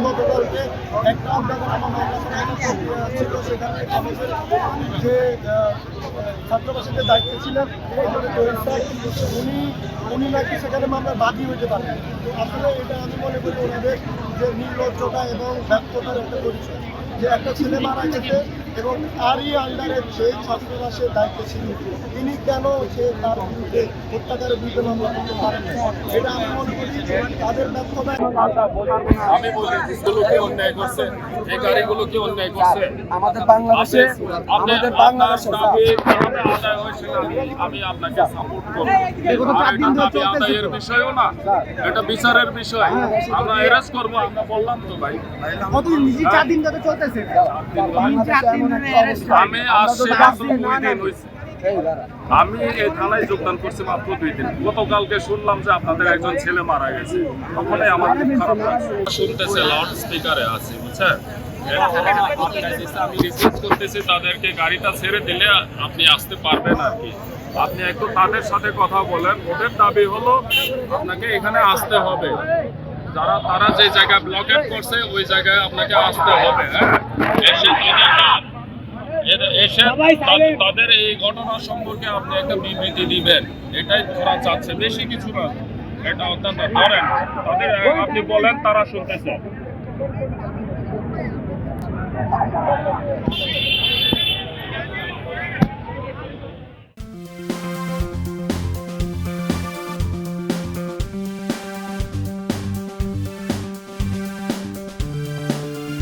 গতকালকে একটা ছিল সেখানে কলেজের যে ছাত্রাবাসীদের দায়িত্ব ছিলেন উনি নাকি সেখানে মামলার বাদী হইতে পারেন। আসলে এটা আমি মনে করি ওনাদের যে নির্লজ্জতা এবং ব্যর্থতার একটা পরিচয়, যে একটা ছেলে মারা গেছে এবং তারই আন্ডারে যে ছাত্রাবাসের দায়িত্ব ছিল তিনি কেন সে তার বিরুদ্ধে হত্যাকারের বিরুদ্ধে মামলা করতে পারেন না, এটা আমি মনে করি তাদের ব্যর্থতা। আমি বলি এগুলোকে অন্যায় করছে, এই গাড়িগুলোকে অন্যায় করছে আমাদের বাংলাদেশে আমি আপনাকে সাপোর্ট করব। এটা আদায়ের বিষয়ও না, এটা বিচারের বিষয়। আমরা এরেস্ট করবো, আমরা বললাম তো ভাই। আমি আসছি মাত্র 2 দিন হয়েছে, আমি এই থানায় যোগদান করছি মাত্র 2 দিন। গতকালকে শুনলাম যে আপনাদের একজন ছেলে মারা গেছে, তখনই আমার খুব খারাপ লাগছে। শুনতেছে লাউড স্পিকারে আছে, বুঝছেন? আমি রিকোয়েস্ট করতেছি তাদেরকে গাড়িটা ছেড়ে দিলে আপনি আসতে পারবেন আর কি। আপনি একটু তাদের সাথে কথা বলেন। ওদের দাবি হলো আপনাকে এখানে আসতে হবে, তারা যে জায়গায় ব্লকেট করছে ওই জায়গায় আপনাকে আসতে হবে। হ্যাঁ, এসে তাদের এই ঘটনা সম্পর্কে আপনি একটা বিবৃতি দিবেন, এটাই ধরা চাচ্ছে, বেশি কিছু না। এটা অত্যন্ত ধরেন তাদের, আপনি বলেন, তারা শুনতেছে।